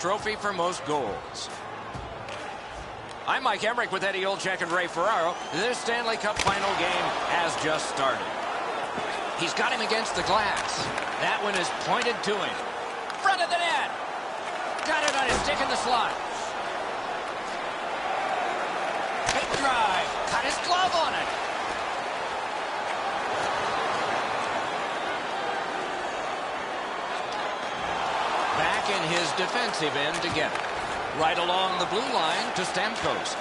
Trophy for most goals. I'm Mike Emmerich with Eddie Olczyk and Ray Ferraro. This Stanley Cup final game has just started. He's got him against the glass. That one is pointed to him. Front of the net. Got it on his stick in the slot. Big drive. Got his glove on it. Back in his defensive end to get it. Right along the blue line to Stamkos.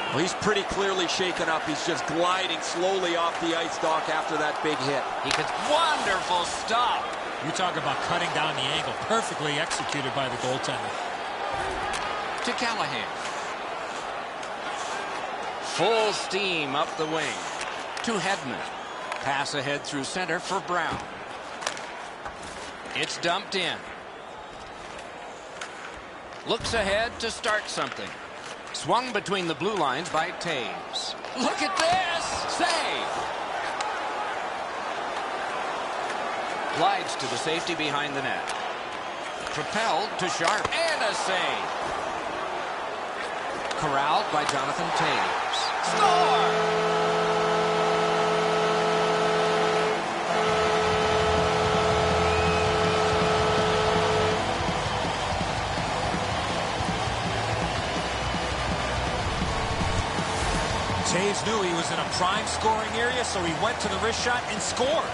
Well, he's pretty clearly shaken up. He's just gliding slowly off the ice dock after that big hit. He gets wonderful stop. You talk about cutting down the angle. Perfectly executed by the goaltender. To Callahan. Full steam up the wing. To Hedman. Pass ahead through center for Brown. It's dumped in. Looks ahead to start something. Swung between the blue lines by Taves. Look at this! Save! Glides to the safety behind the net. Propelled to Sharp. And a save. Corralled by Jonathan Taves. Score! Taves knew he was in a prime scoring area, so he went to the wrist shot and scored.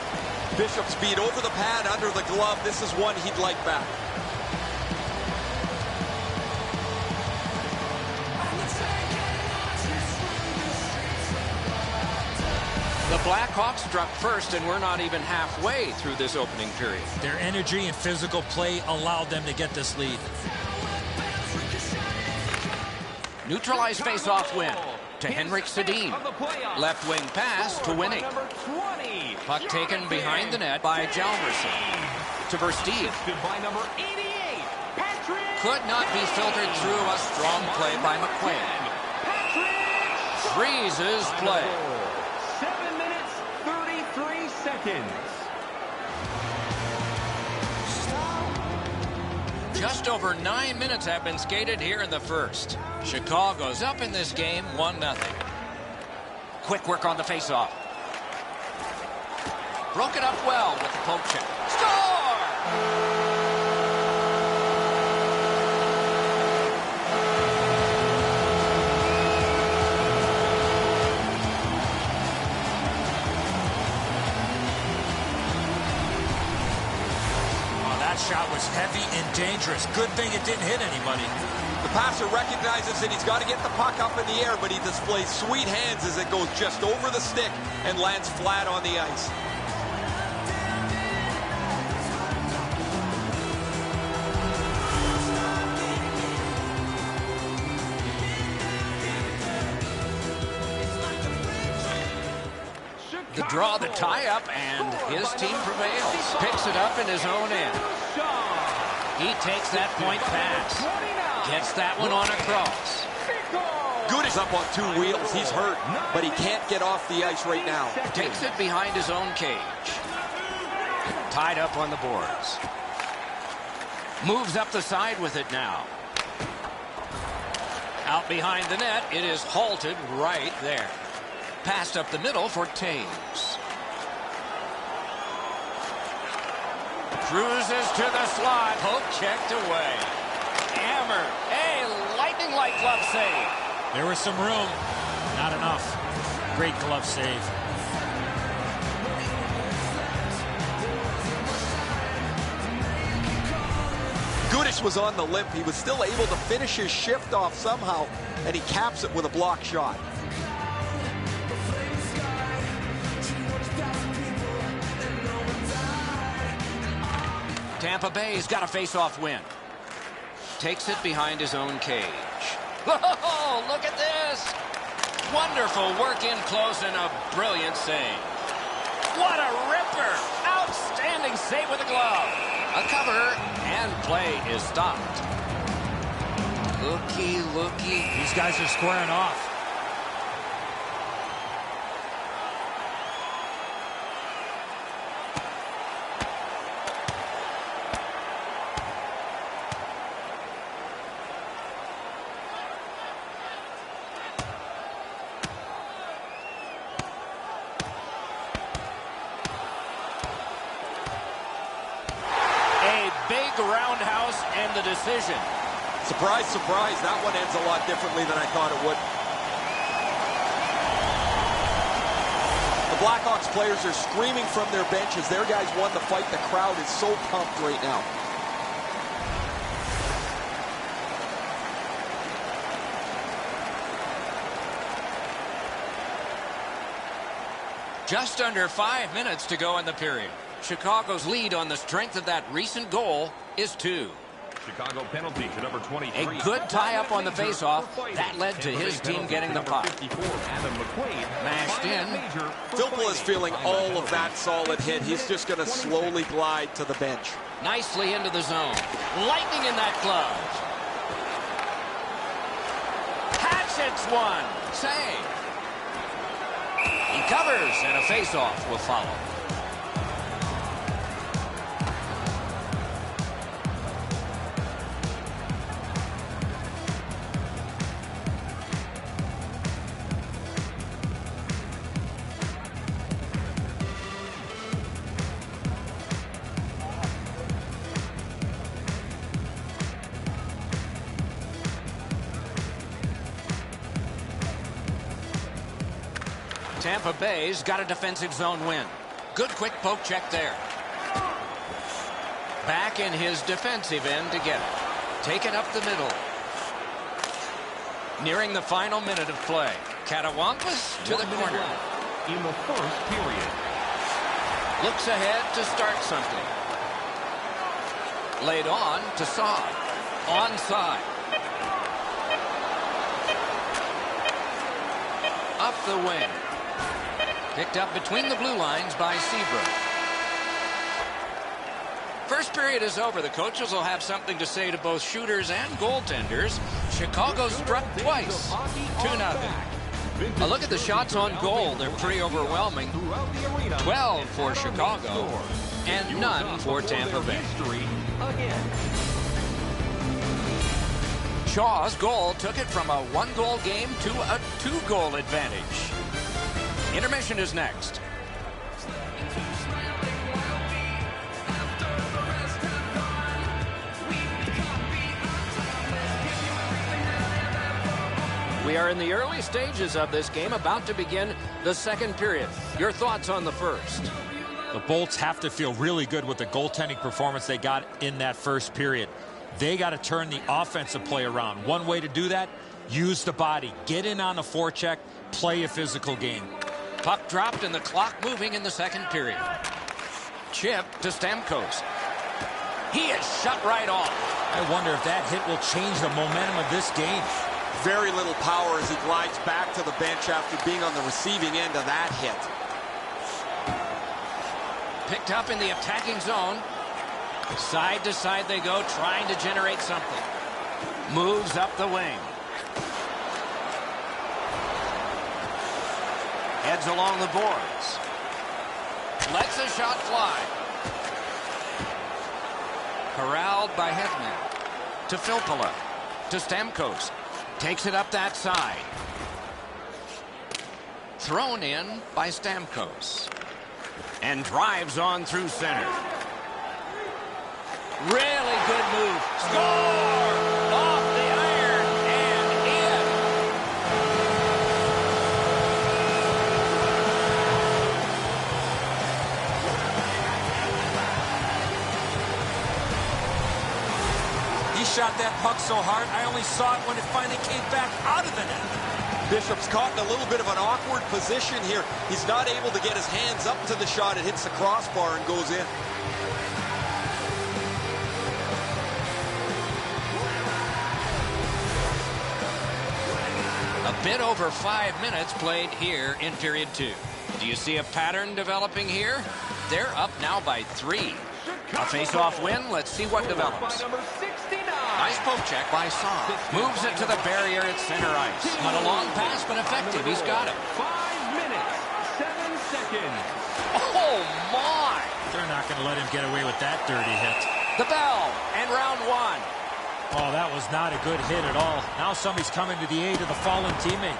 Bishop's beat over the pad, under the glove. This is one he'd like back. The Blackhawks struck first, and we're not even halfway through this opening period. Their energy and physical play allowed them to get this lead. Neutralized face-off win to Henrik Sedin. Left wing pass to Winning. Puck taken behind the net by Jalmerson. To Versteeg. Could not be filtered through. A strong play by McQuaid. Freezes play. 7 minutes, 33 seconds. Just over 9 minutes have been skated here in the first. Chicago's up in this game 1-0. Quick work on the faceoff. Broke it up well with the poke check. Score! Shot was heavy and dangerous. Good thing it didn't hit anybody. The passer recognizes that he's got to get the puck up in the air, but he displays sweet hands as it goes just over the stick and lands flat on the ice. The draw, the tie-up, and his team prevails. Picks it up in his own end. He takes that point pass. Gets that one on across. Good is up on two wheels. He's hurt, but he can't get off the ice right now. Takes it behind his own cage. Tied up on the boards. Moves up the side with it now. Out behind the net, it is halted right there. Passed up the middle for Taves. Cruises to the slot. Poke checked away. Hammered. A lightning-like glove save. There was some room. Not enough. Great glove save. Gudish was on the limp. He was still able to finish his shift off somehow, and he caps it with a block shot. Tampa Bay's got a face-off win. Takes it behind his own cage. Oh, look at this! Wonderful work in close and a brilliant save. What a ripper! Outstanding save with a glove. A cover, and play is stopped. Looky, looky. These guys are squaring off. decision. Surprise, surprise, that one ends a lot differently than I thought it would. The Blackhawks players are screaming from their benches. Their guys won the fight. The crowd is so pumped right now. Just under 5 minutes to go in the period. Chicago's lead on the strength of that recent goal is 2. Chicago penalty to number 23. A good tie-up on the face-off. That led to his team getting the puck. Mashed in. Philpott is feeling all of that solid hit. He's just going to slowly glide to the bench. Nicely into the zone. Lightning in that glove. Hatchets one. Save. He covers, and a face-off will follow. Tampa Bay's got a defensive zone win. Good quick poke check there. Back in his defensive end to get it. Taken up the middle. Nearing the final minute of play. Catawampus to the corner. In the first period. Looks ahead to start something. Laid on to Saad. Onside. Up the wing. Picked up between the blue lines by Seabrook. First period is over. The coaches will have something to say to both shooters and goaltenders. Chicago struck twice. 2-0. A look at the shots on goal. They're pretty overwhelming. 12 for Chicago and none for Tampa Bay. Shaw's goal took it from a 1-goal game to a 2-goal advantage. Intermission is next. We are in the early stages of this game, about to begin the second period. Your thoughts on the first? The Bolts have to feel really good with the goaltending performance they got in that first period. They got to turn the offensive play around. One way to do that, use the body. Get in on the forecheck, play a physical game. Puck dropped and the clock moving in the second period. Chip to Stamkos. He is shut right off. I wonder if that hit will change the momentum of this game. Very little power as he glides back to the bench after being on the receiving end of that hit. Picked up in the attacking zone. Side to side they go, trying to generate something. Moves up the wing. Heads along the boards. Lets a shot fly. Corralled by Hedman. To Filppula. To Stamkos. Takes it up that side. Thrown in by Stamkos. And drives on through center. Really good move. Score! Off the iron and in. He shot that puck so hard, I only saw it when it finally came back out of the net. Bishop's caught in a little bit of an awkward position here. He's not able to get his hands up to the shot. It hits the crossbar and goes in. A bit over 5 minutes played here in period 2. Do you see a pattern developing here? They're up now by 3. A face-off win. Let's see what develops. Nice poke check by Saad. Moves it to the barrier at center ice. Not a long pass, but effective. He's got it. 5 minutes, 7 seconds. Oh, my! They're not going to let him get away with that dirty hit. The bell and round 1. Oh, that was not a good hit at all. Now somebody's coming to the aid of the fallen teammate.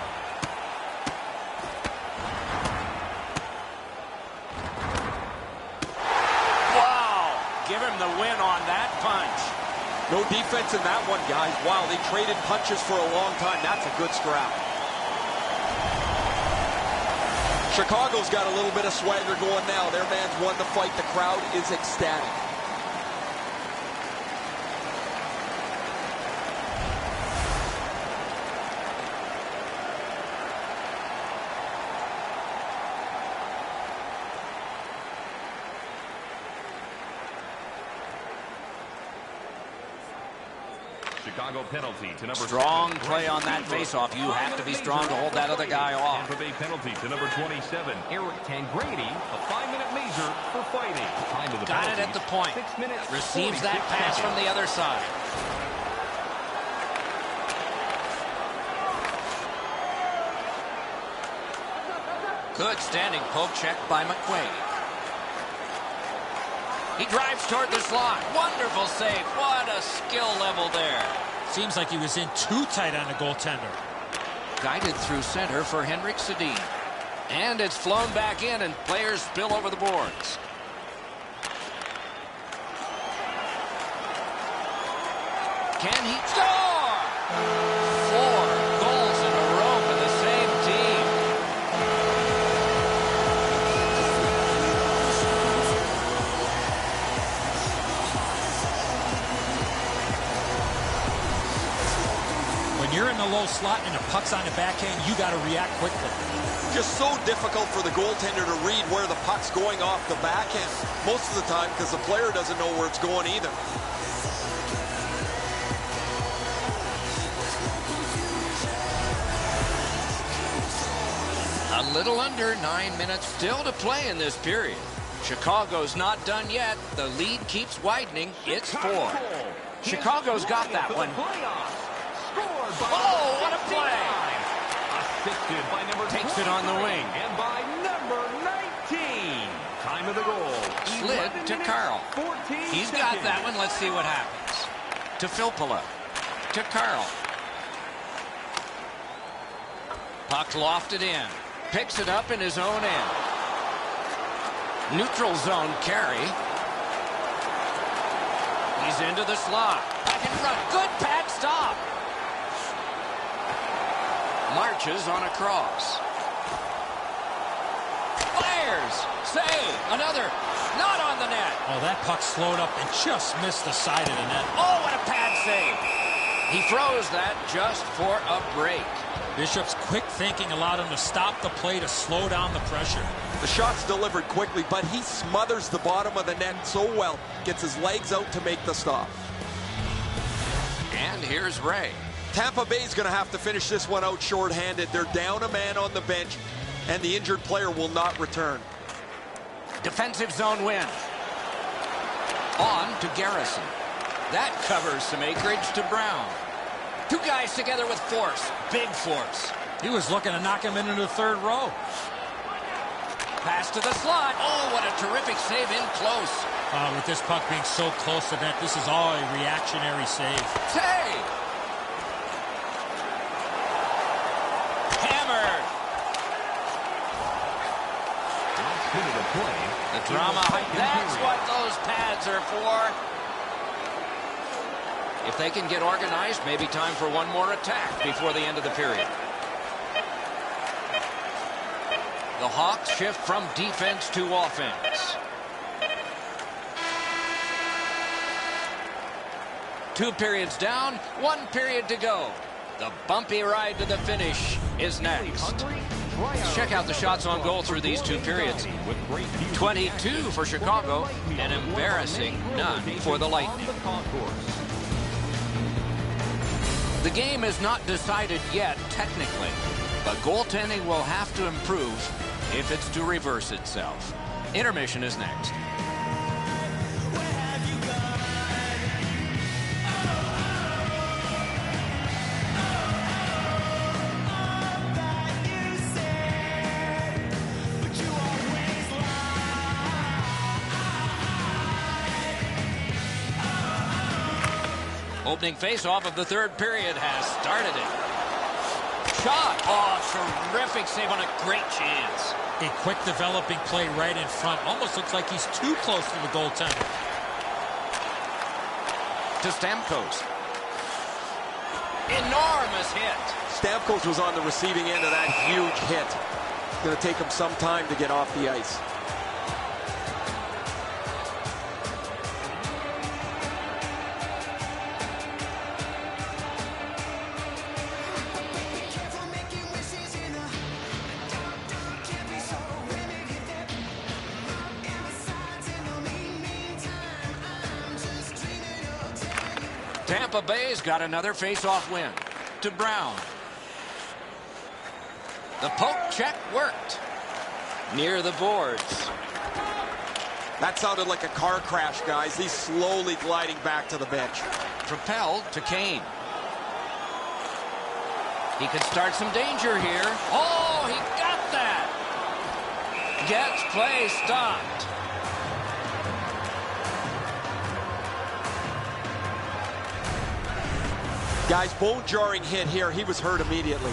Wow! Give him the win on that punch. No defense in that one, guys. Wow, they traded punches for a long time. That's a good scrap. Chicago's got a little bit of swagger going now. Their man's won the fight. The crowd is ecstatic. Chicago penalty to number Strong 7. play on that faceoff. You have to be strong to hold that other guy off. Tampa Bay penalty to number 27, Eric Tangradi. A 5-minute major for fighting. Time of the Got it at the point. 6 minutes. Receives that pass from the other side. Good standing poke check by McQuaid. He drives toward the slot. Wonderful save. What a skill level there. Seems like he was in too tight on the goaltender. Guided through center for Henrik Sedin. And it's flown back in, and players spill over the boards. Can he score? 4 goals in a row for the same team. When you're in the low slot and the puck's on the backhand, you got to react quickly. Just so difficult for the goaltender to read where the puck's going off the backhand most of the time because the player doesn't know where it's going either. A little under 9 minutes still to play in this period. Chicago's not done yet. The lead keeps widening. It's 4. Chicago's got that one. Oh, what a play! Assisted by number Takes 23, it on the wing. And by number 19. Time of the goal. Slid 11 to minutes, Carl. 14 He's got seconds. that one. Let's see what happens. To Filppula. To Carl. Puck lofted in. Picks it up in his own end. Neutral zone carry. He's into the slot. Back in front. Good pad stop. Marches on a cross. Fires. Save. Another. Not on the net. Oh, that puck slowed up and just missed the side of the net. Oh, what a pad save. He throws that just for a break. Bishop's quick thinking allowed him to stop the play to slow down the pressure. The shot's delivered quickly, but he smothers the bottom of the net so well. Gets his legs out to make the stop. And here's Ray. Tampa Bay's going to have to finish this one out shorthanded. They're down a man on the bench, and the injured player will not return. Defensive zone win. On to Garrison. That covers some acreage to Brown. 2 guys together with force. Big force. He was looking to knock him into the third row. Pass to the slot. Oh, what a terrific save in close. With this puck being so close to net, this is all a reactionary save. Save. Hammered. Into the play. The drama. That's what those pads are for. If they can get organized, maybe time for one more attack before the end of the period. The Hawks shift from defense to offense. 2 periods down, 1 period to go. The bumpy ride to the finish is next. Let's check out the shots on goal through these 2 periods. 22 for Chicago, an embarrassing none for the Lightning. The game is not decided yet, technically, but goaltending will have to improve if it's to reverse itself. Intermission is next. Opening face-off of the 3rd period has started it. Shot. Oh, terrific save on a great chance. A quick developing play right in front. Almost looks like he's too close to the goaltender. to Stamkos. Enormous hit. Stamkos was on the receiving end of that huge hit. It's going to take him some time to get off the ice. Tampa Bay's got another face-off win. To Brown. The poke check worked. Near the boards. That sounded like a car crash, guys. He's slowly gliding back to the bench. Propelled to Kane. He could start some danger here. Oh, he got that. Gets play stopped. Guys, bone-jarring hit here. He was hurt immediately.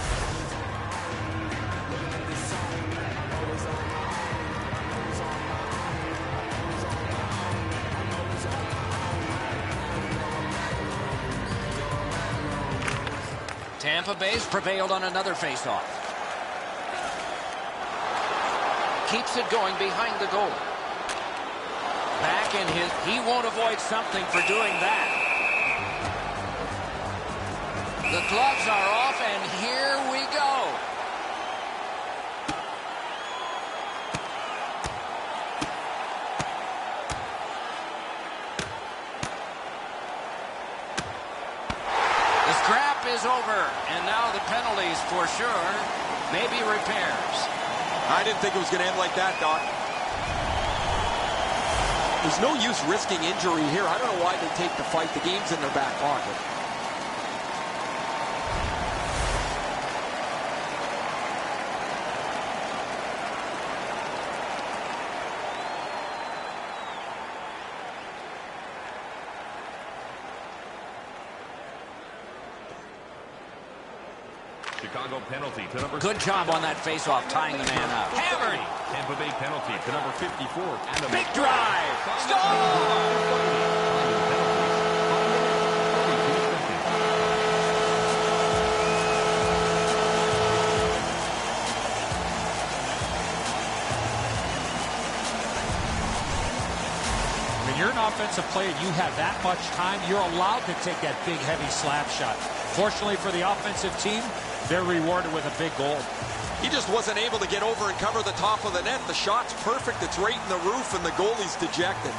Tampa Bay's prevailed on another faceoff. Keeps it going behind the goal. Back in his... He won't avoid something for doing that. The gloves are off, and here we go. The scrap is over, and now the penalties for sure. Maybe repairs. I didn't think it was going to end like that, Doc. There's no use risking injury here. I don't know why they take the fight. The game's in their back pocket. Chicago penalty to number... Good job on that faceoff, tying the man up. Hammered. Tampa Bay penalty to number 54. And the Big drive. Score! When you're an offensive player and you have that much time, you're allowed to take that big, heavy slap shot. Fortunately for the offensive team, they're rewarded with a big goal. He just wasn't able to get over and cover the top of the net. The shot's perfect. It's right in the roof, and the goalie's dejected.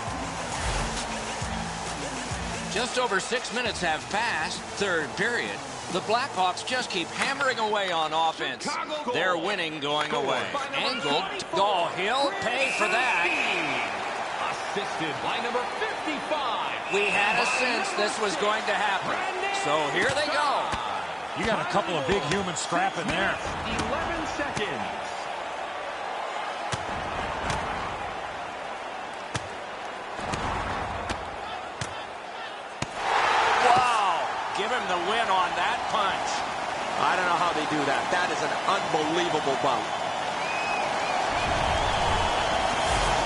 Just over 6 minutes have passed. Third period. The Blackhawks just keep hammering away on offense. They're winning going away. Angled. Oh, he'll pay for that. Assisted by number 55. We had a sense this was going to happen. So here they go. You got a couple of big humans scrapping there. 11 seconds. Wow. Give him the win on that punch. I don't know how they do that. That is an unbelievable bout.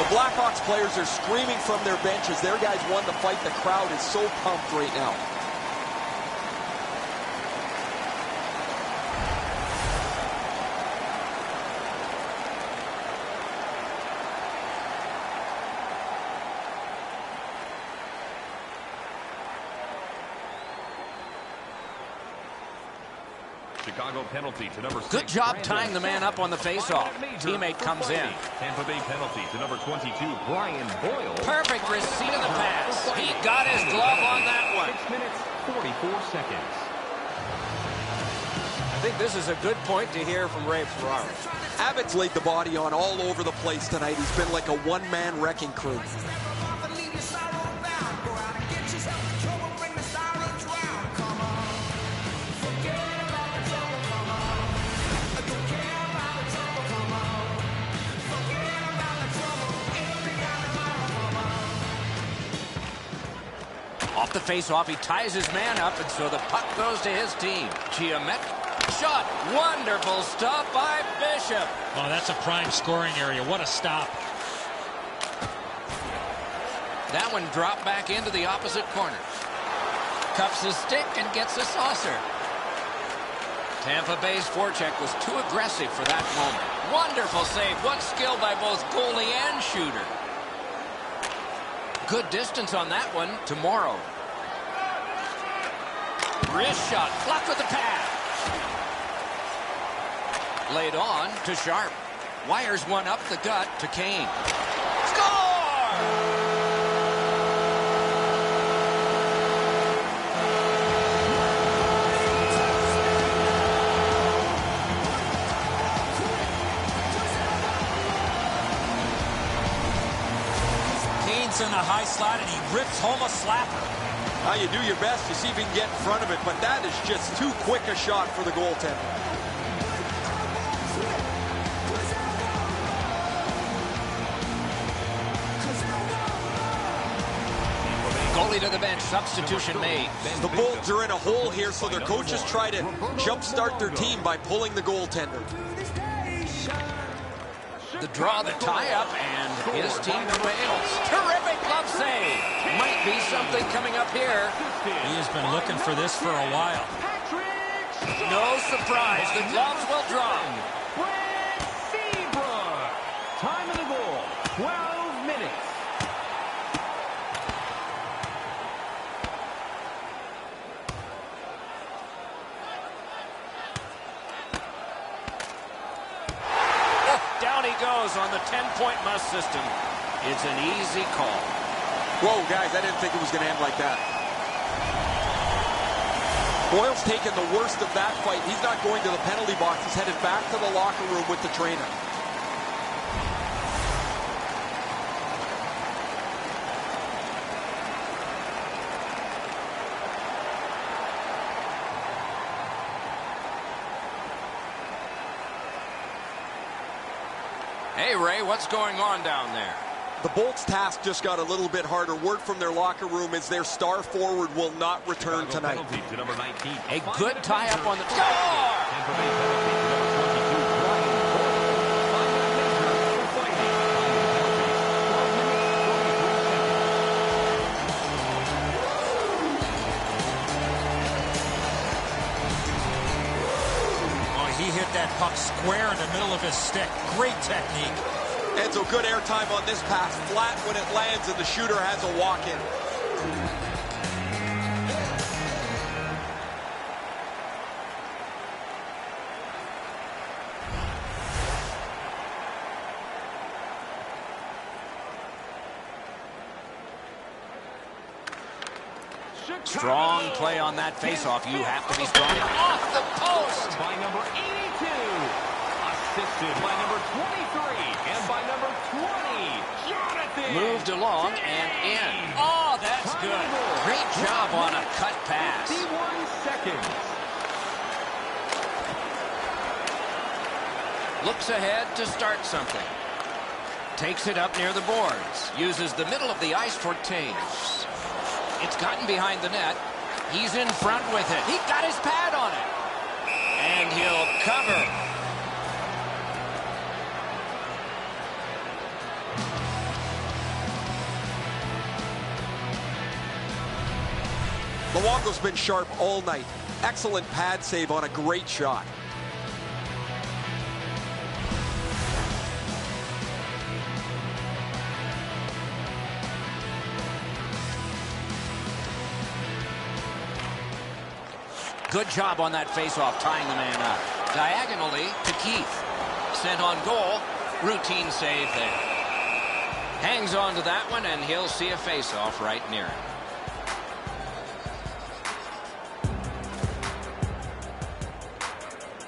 The Blackhawks players are screaming from their benches. Their guys won the fight. The crowd is so pumped right now. Chicago penalty to number 6. Good job tying the man up on the faceoff. Teammate comes in. Tampa Bay penalty to number 22, Brian Boyle. Perfect receipt of the pass. He got his glove on that one. 6 minutes, 44 seconds. I think this is a good point to hear from Ray Ferraro. Abbott's laid the body on all over the place tonight. He's been like a one-man wrecking crew. Off the face-off, he ties his man up, and so the puck goes to his team. Geometric shot. Wonderful stop by Bishop. Oh, that's a prime scoring area. What a stop. That one dropped back into the opposite corner. Cups his stick and gets a saucer. Tampa Bay's forecheck was too aggressive for that moment. Wonderful save. What skill by both goalie and shooter. Good distance on that one. Tomorrow. Wrist shot. Blocked with the pad. Laid on to Sharp. Wires one up the gut to Kane. Score! In the high slot, and he rips home a slapper. Now you do your best to see if you can get in front of it, but that is just too quick a shot for the goaltender. Goalie to the bench. Substitution made. The Bolts are in a hole here, so their coaches try to jumpstart their team by pulling the goaltender. The draw, the tie-up, and his team prevails. Terrific glove save. Might be something coming up here. He has been looking for this for a while. No surprise, the gloves will drop. Time of the goal, 12 minutes. Down he goes on the 10-point must system. It's an easy call. Whoa, guys, I didn't think it was going to end like that. Boyle's taken the worst of that fight. He's not going to the penalty box. He's headed back to the locker room with the trainer. Hey, Ray, what's going on down there? The Bolts' task just got a little bit harder. Word from their locker room is their star forward will not return tonight. To number 19. A good tie-up on the score! Tampa Bay penalty to number 22, Brian Cole. 5 minute Oh, he hit that puck square in the middle of his stick. Great technique. Enzo, good airtime on this pass. Flat when it lands, and the shooter has a walk-in. Strong play on that faceoff. You have to be strong. Off the post! by number 82. Assisted by number 23. And by number 20, Jonathan. Moved along and in. Oh, that's good. Great job on a cut pass. 51 seconds. Looks ahead to start something. Takes it up near the boards. Uses the middle of the ice for Taves. It's gotten behind the net. He's in front with it. He got his pad on it. And he'll cover. Luongo's been sharp all night. Excellent pad save on a great shot. Good job on that faceoff, tying the man up. Diagonally to Keith. Sent on goal. Routine save there. Hangs on to that one, and he'll see a faceoff right near him.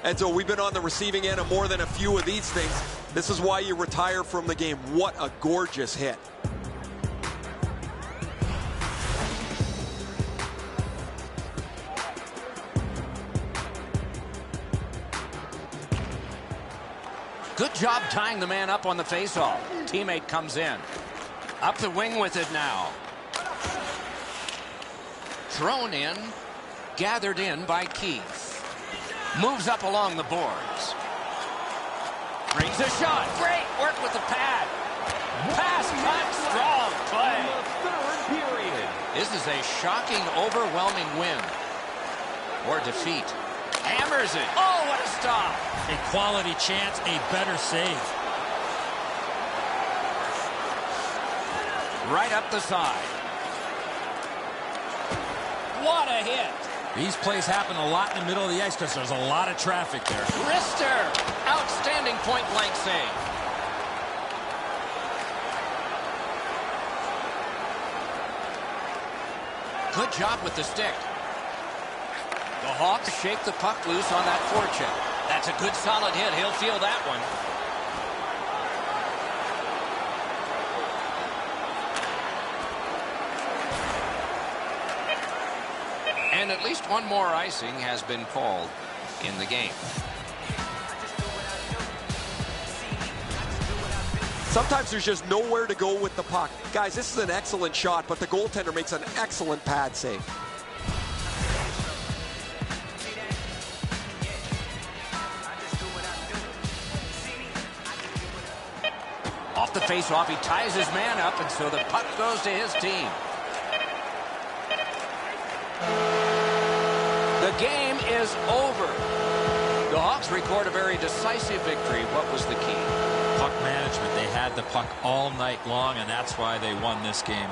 And so we've been on the receiving end of more than a few of these things. This is why you retire from the game. What a gorgeous hit. Good job tying the man up on the faceoff. Teammate comes in. Up the wing with it now. Thrown in. Gathered in by Keith. Moves up along the boards. Brings a shot. Great work with the pad. Pass cut. Strong play. In the third period. This is a shocking, overwhelming win. Or defeat. Hammers it. Oh, what a stop. A quality chance, a better save. Right up the side. What a hit. These plays happen a lot in the middle of the ice because there's a lot of traffic there. Wrister. Outstanding point-blank save. Good job with the stick. The Hawks shake the puck loose on that forecheck. That's a good solid hit. He'll feel that one. And at least one more icing has been called in the game. Sometimes there's just nowhere to go with the puck. Guys, this is an excellent shot, but the goaltender makes an excellent pad save. Off the face-off, he ties his man up, and so the puck goes to his team. The game is over. The Hawks record a very decisive victory. What was the key? Puck management. They had the puck all night long, and that's why they won this game.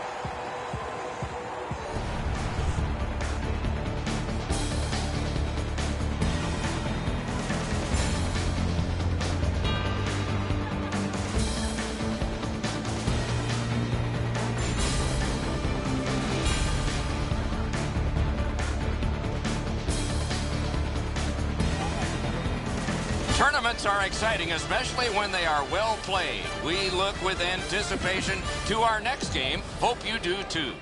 Tournaments are exciting, especially when they are well played. We look with anticipation to our next game. Hope you do too.